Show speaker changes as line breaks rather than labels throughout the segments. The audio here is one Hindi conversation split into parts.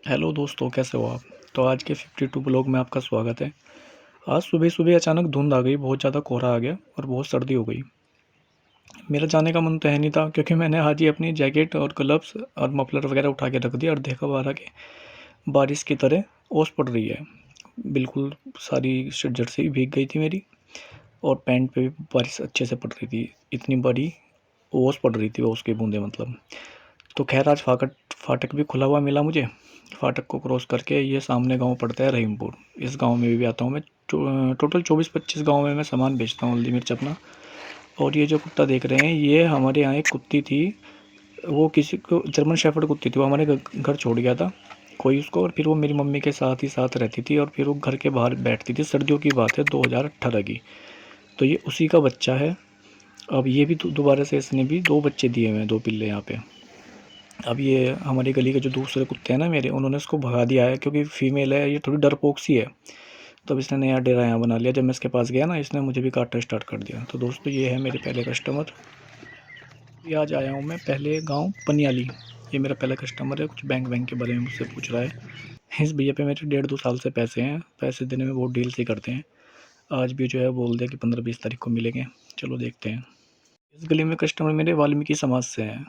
हेलो दोस्तों, कैसे हो आप। तो आज के 52 ब्लॉग में आपका स्वागत है। आज सुबह सुबह अचानक धुंध आ गई, बहुत ज़्यादा कोहरा आ गया और बहुत सर्दी हो गई। मेरा जाने का मन तो है नहीं था, क्योंकि मैंने आज ही अपनी जैकेट और ग्लव्स और मफलर वगैरह उठा के रख दिया और देखा बाहर कि बारिश की तरह ओस पड़ रही है। बिल्कुल सारी जर्सी भीग गई थी मेरी, और पैंट पे भी बारिश अच्छे से पड़ रही थी। इतनी बड़ी ओस पड़ रही थी, ओस की बूंदें मतलब। तो खैर आज फाटक भी खुला हुआ मिला मुझे। फाटक को क्रॉस करके ये सामने गांव पड़ता है रहीमपुर। इस गांव में भी आता हूँ मैं। टोटल 24-25 गांव में मैं सामान बेचता हूँ, हल्दी मिर्च अपना। और ये जो कुत्ता देख रहे हैं, ये हमारे यहाँ एक कुत्ती थी। वो किसी को जर्मन शेफर्ड कुत्ती थी, वो हमारे घर छोड़ गया था कोई उसको, और फिर वो मेरी मम्मी के साथ ही साथ रहती थी, और फिर वो घर के बाहर बैठती थी। सर्दियों की बात है, 2018 की। तो ये उसी का बच्चा है। अब ये भी दोबारा से इसने भी 2 बच्चे दिए हुए हैं, 2 पिल्ले यहाँ पे। अब ये हमारी गली के जो दूसरे कुत्ते हैं ना मेरे, उन्होंने इसको भगा दिया है, क्योंकि फीमेल है, ये थोड़ी डरपोक सी है। तो अब इसने नया डेरा यहाँ बना लिया। जब मैं इसके पास गया ना, इसने मुझे भी काटना स्टार्ट कर दिया। तो दोस्तों, ये है मेरे पहले कस्टमर। ये आज आया हूँ मैं पहले गांव पनियाली। ये मेरा पहला कस्टमर है, कुछ बैंक के बारे में मुझसे पूछ रहा है। इस भैया पे मेरे 1.5-2 साल से पैसे हैं, पैसे देने में बहुत डील से करते हैं। आज भी जो है बोल दिया कि 15-20 तारीख को मिलेंगे। चलो देखते हैं। इस गली में कस्टमर मेरे वाल्मीकि समाज से हैं।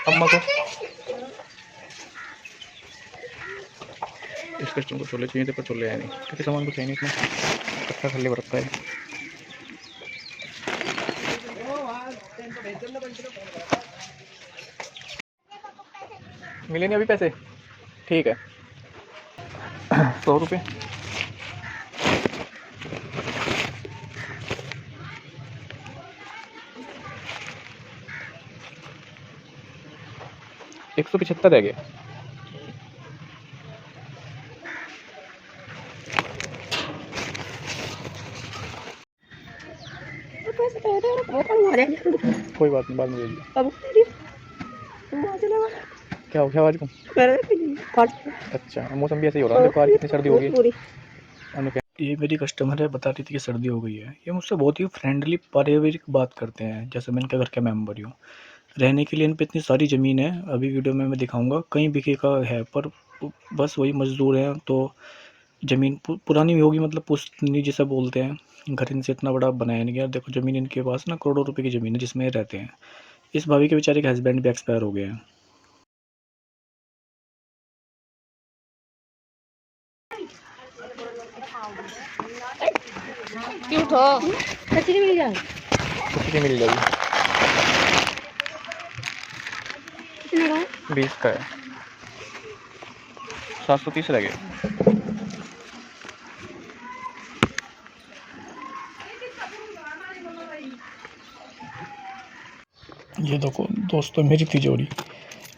अम्मा को इस कस्टमर को छोले चाहिए थे, पर छोले आए नहीं, क्योंकि सामान कुछ है नहीं इसमें, कच्चा खल्ले रखा है। मिले नहीं अभी पैसे, ठीक है। 100 रुपये। $175 रह गए। कोई बात नहीं, बाद में दे दिया। क्या हो गया आवाज को? अच्छा, मौसम भी ऐसे ही हो रहा है, देखो आज कितनी सर्दी होगी। ये मेरी कस्टमर है, बता रही थी कि सर्दी हो गई है। ये मुझसे बहुत ही फ्रेंडली पारिवारिक बात करते हैं, जैसे मैं इनके घर का मेंबर ही हूँ। रहने के लिए इन पे इतनी सारी ज़मीन है, अभी वीडियो में मैं दिखाऊंगा, कई बीघे का है, पर बस वही मजदूर हैं। तो ज़मीन पुरानी भी होगी, मतलब पुश्तनी जिसे बोलते हैं। घर इनसे इतना बड़ा बनाया नहीं गया। देखो ज़मीन इनके पास ना करोड़ों रुपए की ज़मीन है, जिसमें ये रहते हैं। इस भाभी के बेचारे के हस्बैंड भी एक्सपायर हो गए हैं। कचरी मिल जाएगी। कितने का? 20 का है। 730 रह गए। ये देखो दोस्तों, मेरी तिजोरी।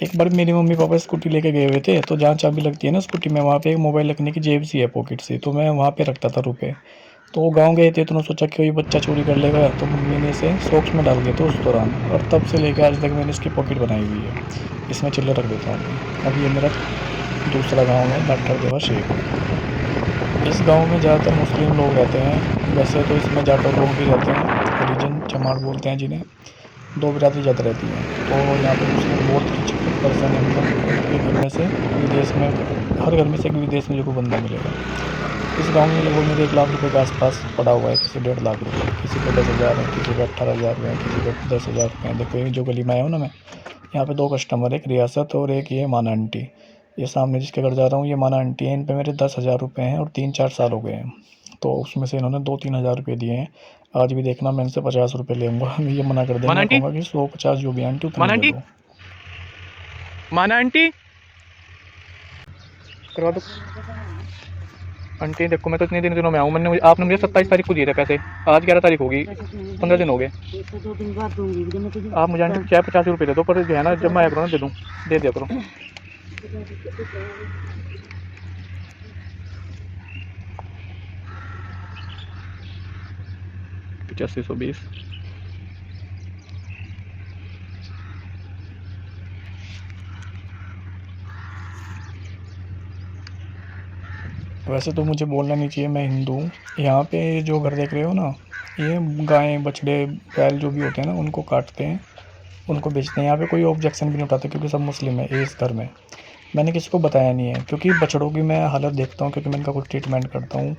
एक बार मेरी मम्मी पापा स्कूटी लेके गए हुए थे, तो जहाँ चाबी लगती है ना स्कूटी में, वहाँ पे एक मोबाइल रखने की जेब सी है पॉकेट से, तो मैं वहाँ पे रखता था रुपए। तो वो गाँव गए थे, तो उन्होंने सोचा कि कोई बच्चा चोरी कर लेगा, तो मम्मी ने इसे सॉक्स में डाल दिया था उस दौरान। और तब से लेकर आज तक मैंने इसकी पॉकेट बनाई हुई है, इसमें चिल्लर रख देता हूँ। अब ये मेरा दूसरा गाँव है, डॉक्टर देवा शेख। इस गाँव में ज़्यादातर मुस्लिम लोग रहते हैं। वैसे तो इसमें जाटो लोग भी रहते हैं, हरिजन चमार बोलते हैं जिन्हें। 2 बिरादरी ज़्यादा रहती हैं। तो यहाँ पे मुस्लिम बहुत रिच पर्सन है, मतलब एक घर में से विदेश में, हर घर में से एक विदेश में जो कोई बंदा मिलेगा। इस गांव में लगभग मेरे 1 लाख रुपए के आसपास पड़ा हुआ है, किसी 1.5 लाख रुपए, किसी को 10,000 है, किसी को 18,000 है, किसी को 10,000 रुपये हैं। देखो ये जो गली में आया हूँ ना मैं, यहाँ पे 2 कस्टमर है, एक रियासत और एक ये माना आंटी। ये सामने जिसके घर जा रहा हूँ, ये माना आंटी है। इन पे मेरे 10,000 रुपये हैं और 3-4 साल हो गए हैं। तो उसमें से इन्होंने 2-3 हज़ार रुपये दिए हैं। आज भी देखना, मैं इनसे 50 रुपये लेंगे। मैं ये मना कर देंगे, मैं कहूँगा कि 100-50 जो भी आंटी उतने दे दो। माना आंटी करवा दो। आंटी देखो, मैं तो इतने दिनों में आऊँ, आपने मुझे 27 तारीख को दिए थे पैसे, आज 11 तारीख होगी, 15 दिन हो गए। आप मुझे आंटी चाहे 50 रुपये दे दो, पर जो है ना, जब मैं आया करो ना दे दूँ, दे दिया करो। 8520। वैसे तो मुझे बोलना नहीं चाहिए, मैं हिंदू हूँ। यहाँ पे जो घर देख रहे हो ना, ये गायें बछड़े बैल जो भी होते हैं ना उनको काटते हैं, उनको बेचते हैं। यहाँ पे कोई ऑब्जेक्शन भी नहीं उठाते क्योंकि सब मुस्लिम है इस घर में। मैंने किसी को बताया नहीं है क्योंकि बछड़ों की मैं हालत देखता हूँ, क्योंकि मैं इनका कुछ ट्रीटमेंट करता हूँ।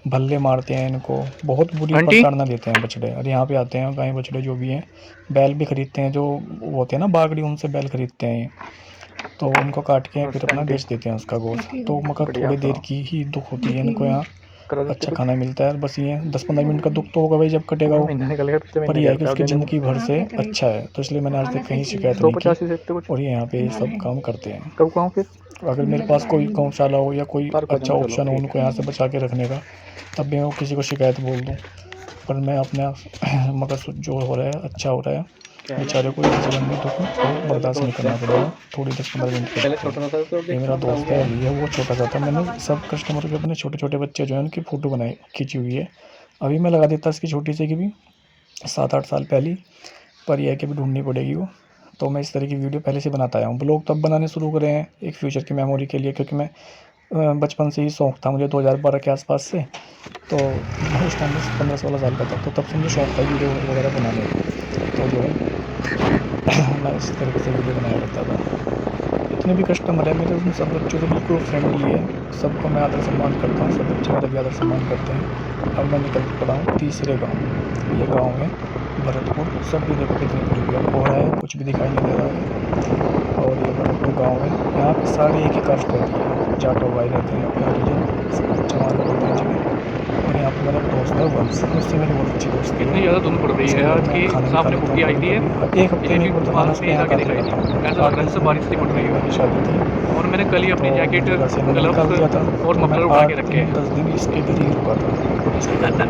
भल्ले मारते हैं इनको, बहुत बुरी
आंटी
प्रताड़ना देते हैं बछड़े। और यहाँ पे आते हैं गाय बछड़े जो भी हैं, बैल भी खरीदते हैं, जो वो होते हैं ना बागड़ी, उनसे बैल खरीदते हैं। तो उनको काट के फिर
नमस्ते
अपना
आंटी।
बेच देते हैं उसका गोश्त। तो मगर
बढ़िया,
थोड़ी
आप
देर
सुनाओ।
की ही दुख होती है इनको यहाँ,
करा देते
अच्छा
कुछ।
खाना मिलता है। बस ये 10-15 मिनट का दुख तो होगा भाई, जब कटेगा
पूरा
वो।
महीना निकल गया, पिछले
पर
महीने
यह
कह
है
रहे
कि
थे आप
उसकी
देंगे वो।
ज़िंदगी भर से अच्छा है, तो इसलिए मैंने आज तक कहीं शिकायत नहीं की।
185 देते कुछ।
और ये यहाँ पे ये सब काम करते हैं।
कब को आऊँ फिर?
अगर मेरे पास कोई गौशाला हो या कोई
कल को आ
अच्छा
जाऊँगा, चलो
ऑप्शन हो
ठीक
उनको
है।
यहाँ से बचा के रखने का, तब भी मैं किसी को शिकायत बोल दूँ। पर मैं अपने मगर जो हो रहा है अच्छा हो रहा है।
क्या है?
बेचारे को इस जीवन में दुख और
पहले
बर्दाश्त
तो
नहीं
बच्चे
करना पड़ेगा। थोड़ी 10-15 मिनट के
पहले
दुख है।
छोटा था तो
ये
देखता
मेरा
हूँ, बड़ा हो
दोस्त
गया
है
है।
अली है, वो छोटा सा था। मैंने सब कस्टमर के अपने छोटे-छोटे बच्चे जो हैं उनकी फ़ोटो बनाई खींची हुई है। अभी मैं लगा देता इसकी छोटी सी की भी 7-8 साल पहले, पर यह है कि अभी ढूँढनी पड़ेगी वो। तो मैं इस तरह की वीडियो पहले से बनाता आया हूँ। ब्लॉग तब बनाने शुरू करे हैं एक फ्यूचर की मेमोरी के लिए, क्योंकि मैं बचपन से ही शौक था मुझे 2012 के आसपास से। तो मैं उस टाइम में 15-16 साल का था, तो तब से मुझे शौक था वीडियो वगैरह बनाने का। तो जो है मैं इस तरीके से वीडियो बनाया करता था। जितने भी कस्टमर हैं मेरे, उन सब बच्चों से बिल्कुल फ्रेंडली है। सबको मैं आदर सम्मान करता हूँ, सब बच्चे मेरा भी आदर सम्मान करते हैं। अब मैं निकल पड़ा हूँ तीसरे गाँव। ये गाँव है भरतपुर। सब भी देखो कितनी बुरी हुई है, कोहरा है, कुछ भी दिखाई नहीं दे रहा है। और ये भरतपुर गाँव है। यहाँ पे सारे एक ही कास्ट रहती है, जाटो भाई रहते हैं, यहाँ पे हरिजन चमार बोलते हैं जिन्हें। और यहाँ पे मेरा एक दोस्त है वंश, उससे मेरी बहुत अच्छी दोस्ती है।
इतनी ज़्यादा धुंध पड़ रही है
इसके घर
आज
मैं
की।
खाना भी खा
सामने
लेता हूँ
बुग्गी आई
कभी
थी है,
कभी। एक हफ्ते
ये
में
भी
एक बार तो खाना
पास
उस
में
पे
ही
यहाँ
जाके
का आके
दिखाई
खाता हूँ।
थी। ऐसा लग
8
रहा है
दिन
जैसे
से
बारिश सी पड़
मेरे
रही हो।
भैया की शादी थी,
और मैंने कल ही
तो
अपनी जैकेट,
मुझे घर से इन्होंने
ग्लव्स
निकाल दिया था।
और
तो मैं
मफलर उठा
8
के रखे
दिन
हैं।
10 दिन इसके घर ही रुका था, इसके घर पे।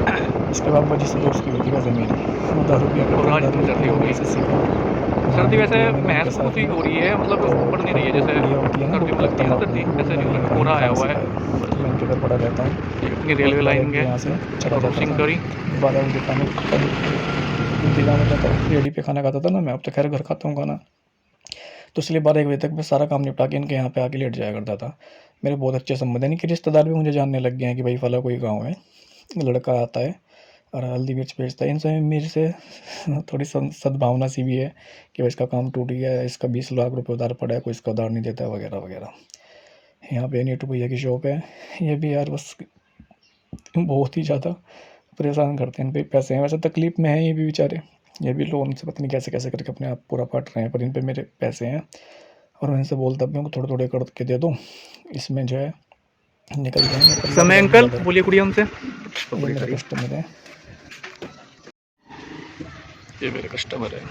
इसके बाबा जी से दोस्ती हुई थी वैसे मेरी। वो दारू पिया
और
करते थे,
आज
दारू
इतनी
पीते
सर्दी
हुए
हो
मेरे
गई।
से सीखा। वहाँ
सर्दी
भी
वैसे
किया मैंने उनके
महसूस
साथ
ही
में।
हो रही है, मतलब
तो
पड़ नहीं
जो
रही है जैसे
पुड़िया होती है ना
सर्दियों में
गुटखा
लगती है ना
तंबाकू,
सर्दी,
वो भी
ऐसे नहीं
मैंने
हो
यहीं
रहा।
वहीं
कोहरा आया
खाना
हुआ है
सिखाया। तो
बस।
मैं इनके घर पड़ा रहता हूँ।
ये अपनी
और
रेलवे
12
लाइन
बजे
है
यहाँ से चला जाता
क्रॉसिंग
था।
करी।
12 बजे खाने का इंतजाम होता था, रेडी पे खाना खाता था ना मैं। अब तो खैर घर खाता हूँ खाना। तो इसलिए 12-1 बजे तक मैं सारा काम निपटा के इनके यहाँ पे आके लेट जाया करता था। मेरे बहुत अच्छे संबंध हैं, इनके रिश्तेदार भी मुझे जानने लग गए हैं कि भाई फला कोई गाँव है, लड़का आता है और हल्दी मिर्च बेचता है। इनसे मेरे से थोड़ी सद्भावना सी भी है कि भाई इसका काम टूट गया है, इसका 20 लाख रुपए उधार पड़ा है, कोई इसका उधार नहीं देता है वगैरह वगैरह। यहाँ पे नीटू भैया की शॉप है। ये भी यार बस बहुत ही ज़्यादा परेशान करते हैं। इन पे पैसे हैं, वैसे तकलीफ़ में हैं ये भी बेचारे। ये भी लोन से पता नहीं कैसे कैसे करके अपने आप पूरा पाट रहे हैं, पर इन पे मेरे पैसे हैं। और मैं इनसे बोलता भी हूँ कि थोड़े थोड़े करके दे दो, इसमें जो है निकल जाएंगे। पर ये
समय
बहुत
अंकल
ज़्यादा
बोलिए कुड़िया उनसे।
ये मेरे कस्टमर हैं।
ये मेरे कस्टमर है।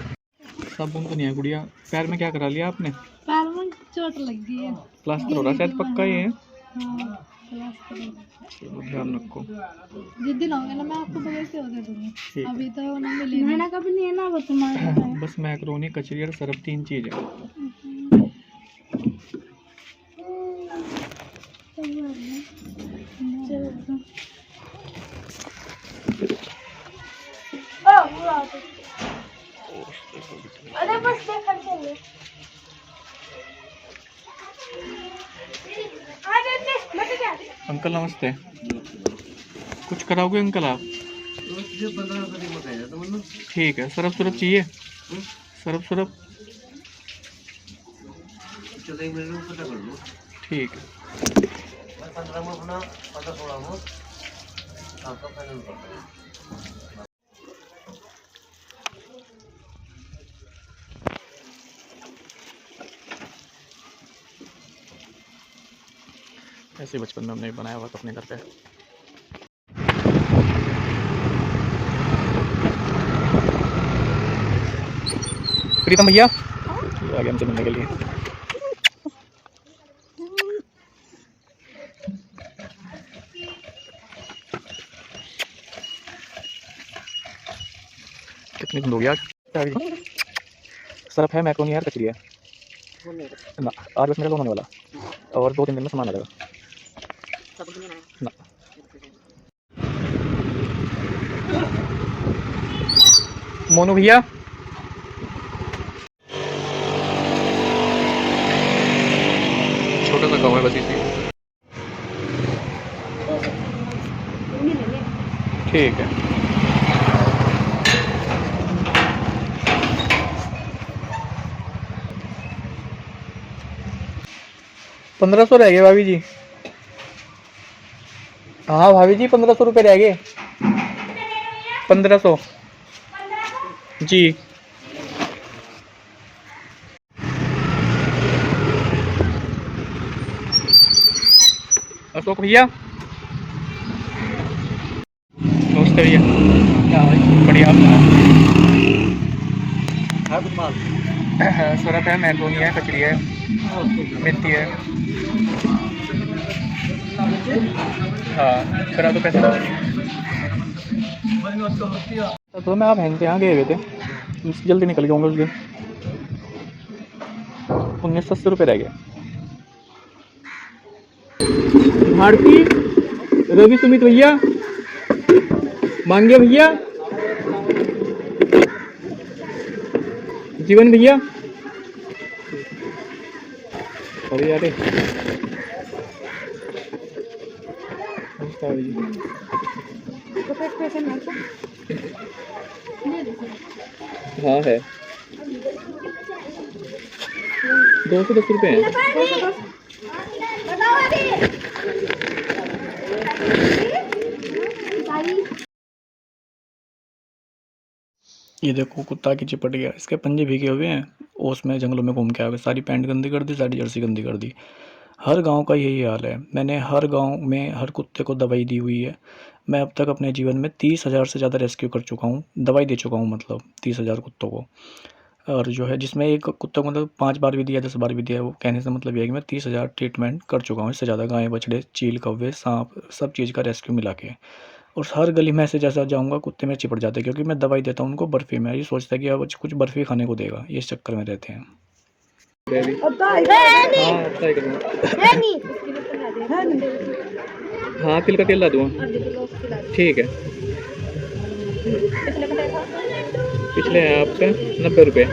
साबुन तो नहीं है गुड़िया। पैर में क्या करा लिया आपने?
पैर में चोट लग गई है।
प्लास्टर हो रहा है शायद, पक्का ही है।
हाँ, प्लास्टर है।
चलो ध्यान रखो।
जिस दिन होंगे ना मैं आपको बगैर से दे दूंगी।
ठीक।
अभी तो वो ना मिले मैंने कभी नहीं है ना वो तुम्हारे
बस मैक्रोनी, कचरी और सरफ 3 चीज़ है।
अरे बस देखा चलिए।
अंकल नमस्ते। कुछ कराओगे अंकल आप? ठीक है। सरफ सुरफ चाहिए? सरफ सुरफ ठीक है। ऐसे बचपन में हमने बनाया हुआ था अपने घर पे। प्रीतम भैया आ गए हमसे मिलने के लिए। कितनी धुंध हो गई आज। सरफ है, मैक्रोनी है, कचरी है ना। आज बस मेरा लोन होने वाला और 2-3 दिन में सामान आ जाएगा ना। मोनू भैया छोटा सा गाँव है बस इसी। ठीक है।
1500 रह गए भाभी जी। हाँ भाभी जी 1500 रुपये रह गए। 1500 जी। अशोक भैया, नमस्ते भैया। क्या भाई? बढ़िया। सूरत है, मैक्रोनी है, कचड़ी है, मेथी है। हाँ करा दो पैसे। तो मैं आप बहन के यहाँ गए हुए थे, जल्दी निकल गया उस दिन। 1980 रुपये रह गए। भारती, रवि, सुमित भैया, मांगे भैया, जीवन भैया। अरे यार हाँ है 210 रुपये हैं। ये देखो कुत्ता की चिपट गया, इसके पंजे भीगे हुए हैं, ओस में जंगलों में घूम के आ गए, सारी पैंट गंदी कर दी, सारी जर्सी गंदी कर दी। हर गांव का यही हाल है। मैंने हर गांव में हर कुत्ते को दवाई दी हुई है। मैं अब तक अपने जीवन में 30,000 से ज़्यादा रेस्क्यू कर चुका हूँ, दवाई दे चुका हूँ, मतलब 30,000 कुत्तों को। और जो है जिसमें एक कुत्ते को मतलब 5 बार भी दिया, 10 बार भी दिया, वो कहने से मतलब ये है कि मैं 30,000 ट्रीटमेंट कर चुका हूँ। इससे ज़्यादा गाय, बछड़े, चील, कौवे, सांप, सब चीज़ का रेस्क्यू मिला के। और हर गली में ऐसे जैसा जाऊँगा कुत्ते मेरे चिपट जाते हैं, क्योंकि मैं दवाई देता हूँ उनको बर्फ़ी में। ये सोचता है कि अब कुछ बर्फ़ी खाने को देगा, ये इस चक्कर में रहते हैं। हाँ तिल का तेल ला दूँगा, ठीक है। पिछले हैं आपके 90 रुपये,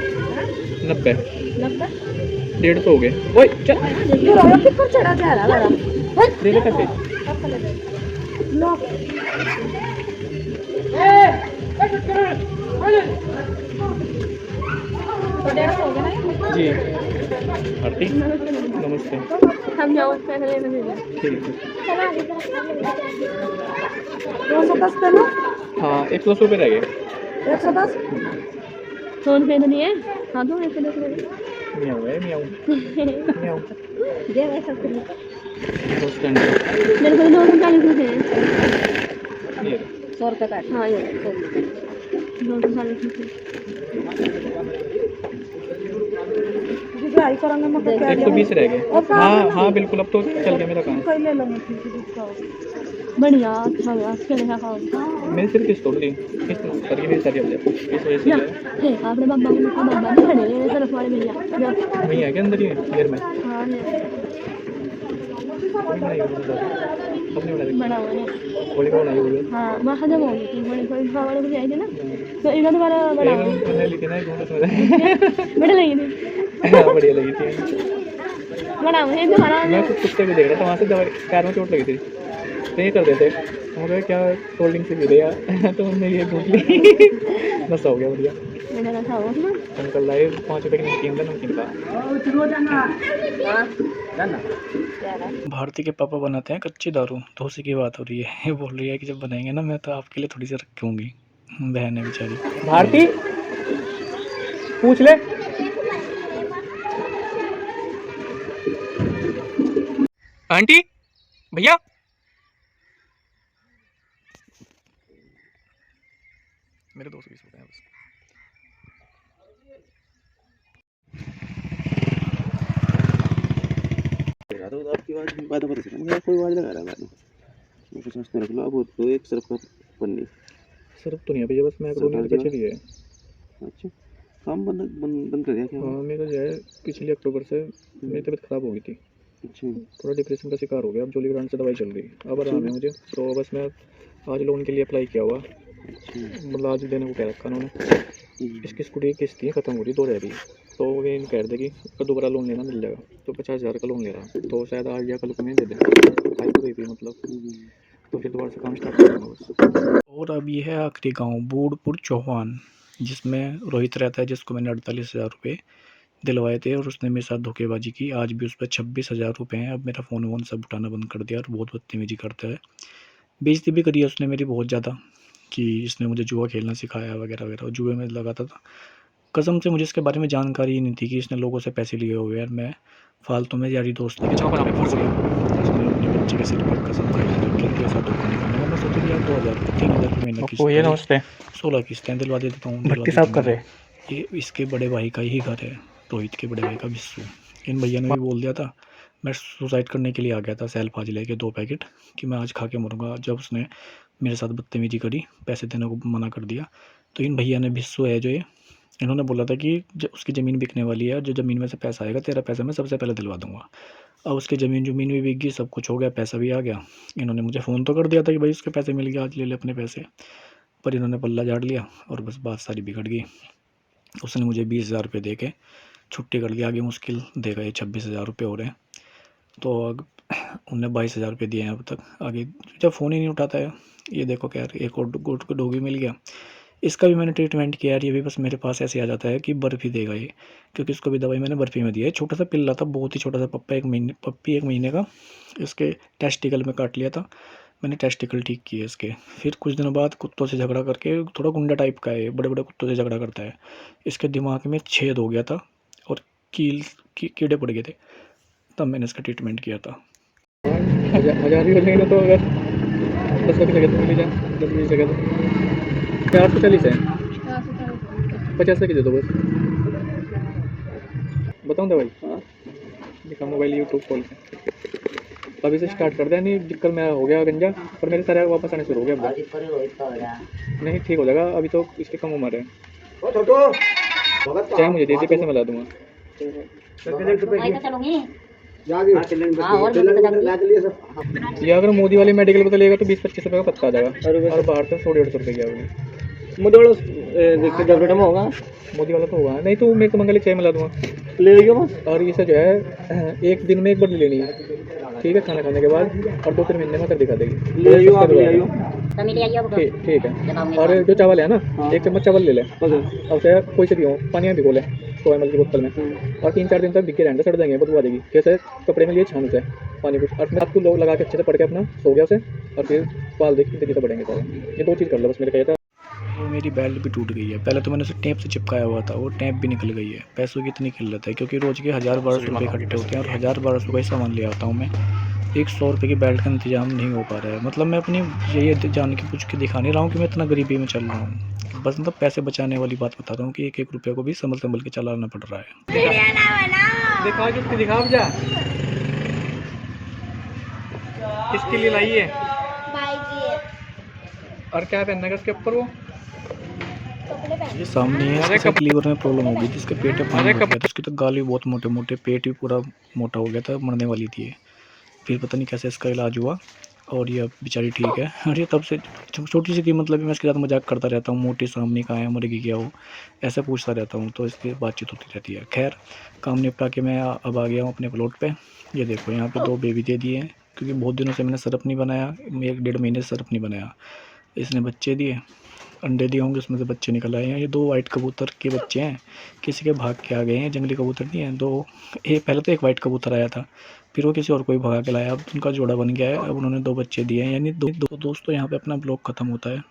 90 150 हो गए। ओए चल दे ले पैसे। जी आरती नमस्ते।
हम जाओ पैसे लेने
ठीक है।
210 पे ना,
हाँ 110 रुपये रह गए।
110 फोन पे तो नहीं है। हाँ दो ऐसे
म्याऊ है म्याऊ म्याऊ।
दे भाई सब कुछ
बस स्टैंड
मेरे को 240 रुपए हैं।
ये
100 रुपए का। हाँ ये 240 रुपए। आई करेंगे मतलब क्या
120 रह गए। हाँ हाँ बिल्कुल, अब तो चल गया मेरा काम।
ले लेंगे बढ़िया। अच्छा गया क्या देखा खाओ।
मैंने सिर्फ किस्त तोड़ दी, किस्त करके मेरी सारी अब जाए, इस वजह से
हे आपने बाबा को लिखा, बाबा नहीं खड़े तरफ वाले भैया
वही है क्या अंदर ही घर में।
हाँ
अपनी बना दी
बड़ा हुआ
गोली को बनाई हुई।
हाँ वहाँ खत्म हो गई थी, बड़ी कोई वाले को आई थी ना, तो इधर दोबारा बड़ा हुआ
मैंने ली थी ना,
बड़ी लगी थी,
बढ़िया लगी थी।
बड़ा हुआ दोबारा।
मैं कुछ कुत्ते को देख रहा था, वहाँ से दवाई पैर में चोट लगी थी, तो ये कर देते मुझे क्या कोल्ड ड्रिंक से गिरे यार। तो मैंने ये ढूंढ ली, बस हो गया बढ़िया।
मैंने कहा वो ना
अंकल लाए 5 रुपये की नमकीन था, नमकीन का। भारती के पापा बनाते हैं कच्ची दारू, तो उसी की बात हो रही है। ये बोल रही है कि जब बनाएंगे ना मैं तो आपके लिए थोड़ी सी रखूँगी। बहन है बेचारी। भारती पूछ ले। आंटी भैया मेरे 220 रुपये हैं बस।
तो आपकी बातों पर कोई आवाज लगा रहा है, मुझे समझते रख लो। अब तो एक सिर्फ का पन्नी
सिर्फ तो नहीं है भैया, बस मैक्रोनी का चली है।
अच्छा काम बंद कर दिया क्या?
हाँ मेरा जो है पिछले अक्टूबर से मेरी तबीयत ख़राब हो गई थी,
अच्छा
थोड़ा डिप्रेशन का शिकार हो गया। अब जोली ग्रांड से दवाई चल रही, अब आराम है मुझे। तो बस मैं आज लोन के लिए अप्लाई किया हुआ, मतलब आज देने को कह रखा उन्होंने। इसकी स्कूटी की किस्त थी खत्म हो रही, 2 रह रही, तो वे इन कह रहे थे कि उसका दोबारा लोन लेना मिल जाएगा, तो 50,000 का लोन ले रहा, तो शायद आज या कल को मैं दे दें। आई तो गई थी मतलब, तो फिर दोबारा से काम स्टार्ट करूँगा बस। और अब ये है आखिरी गाँव बूढ़पुर चौहान, जिसमें रोहित रहता है, जिसको मैंने 48,000 रुपये दिलवाए थे और उसने मेरे साथ धोखेबाजी की। आज भी उस पर 26,000 रुपये हैं। अब मेरा फ़ोन वोन सब उठाना बंद कर दिया और बहुत बदतमीजी करता है। बेइज्जती भी करी है उसने मेरी बहुत ज़्यादा कि इसने मुझे जुआ खेलना सिखाया वगैरह वगैरह, और जुए में लगाता था। कसम से मुझे इसके बारे में जानकारी ही नहीं थी कि इसने लोगों से पैसे लिए हुए हैं। मैं फालतू में यारी दोस्ती के चक्कर में फंस गया। इसने अपने बच्चे के सिर पे कसम खाई है कि तेरे साथ धोखा नहीं करने का। मैं सोचा कि यार 2,000 3,000 रुपये महीना किस्त
ये
है,
नमस्ते
16 किस्तें दिलवा देता हूँ, दिलवा
भट्टी
देता
साफ
हूँ
कर
मैं।
रहे।
ये इसके बड़े भाई का ही घर है, रोहित के बड़े भाई का बिस्सू। इन भैया ने भी बोल दिया था। मैं सुसाइड करने के लिए आ गया था सेल्फ आज लेके 2 पैकेट कि मैं आज खा के मरूंगा। जब उसने मेरे साथ बदतमीजी करी, पैसे देने को मना कर दिया, तो इन भैया ने, बिस्सू है जो ये, इन्होंने बोला था कि उसकी ज़मीन बिकने वाली है, जो ज़मीन में से पैसा आएगा तेरा पैसा मैं सबसे पहले दिलवा दूंगा। अब उसकी ज़मीन भी बिक गई, सब कुछ हो गया, पैसा भी आ गया। इन्होंने मुझे फ़ोन तो कर दिया था कि भाई उसके पैसे मिल गए, आज ले ले अपने पैसे, पर इन्होंने पल्ला झाड़ लिया और बस बात सारी बिगड़ गई। उसने मुझे 20,000 रुपये दे के छुट्टी कर दी। आगे मुश्किल देगा ये 26,000 रुपये हो रहे हैं, तो अब उनने 22,000 रुपये दिए हैं अब तक। आगे जब फ़ोन ही नहीं उठाता है। ये देखो क्या यार, एक और डोगी मिल गया। इसका भी मैंने ट्रीटमेंट किया यार, ये भी बस मेरे पास ऐसे आ जाता है कि बर्फ़ी देगा ये, क्योंकि इसको भी दवाई मैंने बर्फ़ी में दी है। छोटा सा पिल्ला था, बहुत ही छोटा सा पप्पी 1 महीने का। इसके टेस्टिकल में काट लिया था मैंने, टेस्टिकल ठीक किए इसके। फिर कुछ दिनों बाद कुत्तों से झगड़ा करके, थोड़ा गुंडा टाइप का है, बड़े बड़े कुत्तों से झगड़ा करता है। इसके दिमाग में छेद हो गया था और कीड़े पड़ गए थे, तब मैंने इसका ट्रीटमेंट किया था। 1000 ही हो जाएंगे तो, अगर 10 की जगह तो मिल जाए, 10 की जगह तो 440 है। 50 की दे दो बस। बताऊँ दवाई? हाँ, दिखा मोबाइल यूट्यूब खोल के अभी से स्टार्ट कर दिया। नहीं दिक्कत मैं हो गया गंजा, पर मेरे तरह वापस आने शुरू हो गया। नहीं ठीक हो जाएगा, अभी तो इसकी कम उम्र है। चाहे मुझे दे दे, पैसे मैं ला दूंगा। ये अगर मोदी वाले मेडिकल पे लेगा तो 20-25 रुपये का पत्ता आ जाएगा, और बाहर से 100-150 रुपये की। मोदी वाला होगा, मोदी वाला तो होगा नहीं, तो मेरे को मंगल चाय मिला दूंगा, ले लीजिए बस। और ये सब जो है 1 दिन में 1 बार लेनी है, ठीक है, खाना खाने के बाद, और 2-3 महीने में कर दिखा देगी। ले आइयो आप, ले आइयो ठीक है। और जो चावल है ना, 1 चम्मच चावल ले ले, अब चाहे कोई से भी हो, पानी में भिगो ले 100 ml की बोतल में, और 3-4 दिन तक भिगे रहने, सड़ जाएंगे, बदबू आ जाएगी। कैसे? कपड़े में लिए छान से पानी को, और आपको लोग लगा के अच्छे से पड़ के अपना सो गया उसे, और फिर पाल देख के बढ़ेंगे सारे। ये 2 चीज़ कर लो बस, मेरे कहता। वो मेरी बेल्ट भी टूट गई है। पहले तो मैंने उसे टेप से चिपकाया हुआ था, वो टेप भी निकल गई है। पैसों की इतनी किल्लत है, क्योंकि रोज़ के 1000-1200 रुपये इकट्ठे होते हैं, और 1000-1200 का ही सामान ले आता हूँ मैं। एक 100 रुपये की बेल्ट का इंतजाम नहीं हो पा रहा है। मतलब मैं अपनी ये जान के पूछ के दिखा नहीं रहा हूँ कि मैं इतना गरीबी में चल रहा हूँ, बस मतलब पैसे बचाने वाली बात बता रहा हूँ कि 1-1 रुपये को भी संभल के चलाना पड़ रहा है। दिखा किसकी दिखा जा, किसके लिए लाई है, और क्या पहनना है उसके ऊपर? वो ये सामने है, इसके लीवर में प्रॉब्लम हो गई थी, इसके पेट में पानी भर गया था, उसके तो गाल भी बहुत मोटे मोटे, पेट भी पूरा मोटा हो गया था, मरने वाली थी ये। फिर पता नहीं कैसे इसका इलाज हुआ, और ये अब बेचारी ठीक है। और ये तब से छोटी सी थी, मतलब मैं इसके साथ मजाक करता रहता हूँ, मोटी सामने कहाँ है, मरेगी क्या हो, ऐसे पूछता रहता हूँ, तो इसकी बातचीत होती रहती है। खैर, काम निपटा के मैं अब आ गया हूँ अपने प्लॉट पे। ये देखो यहाँ पे 2 बेबी दे दिए हैं, क्योंकि बहुत दिनों से मैंने सिरप नहीं बनाया, 1-1.5 महीने से सिरप नहीं बनाया। इसने बच्चे दिए, अंडे दिए होंगे, उसमें से बच्चे निकल आए हैं। ये 2 वाइट कबूतर के बच्चे हैं, किसी के भाग के आ गए हैं, जंगली कबूतर नहीं हैं। 2 पहले तो 1 वाइट कबूतर आया था, फिर वो किसी और को भी भगा के लाया, अब उनका जोड़ा बन गया है। अब उन्होंने 2 बच्चे दिए हैं। यानी दोस्तों यहाँ पे अपना ब्लॉग ख़त्म होता है।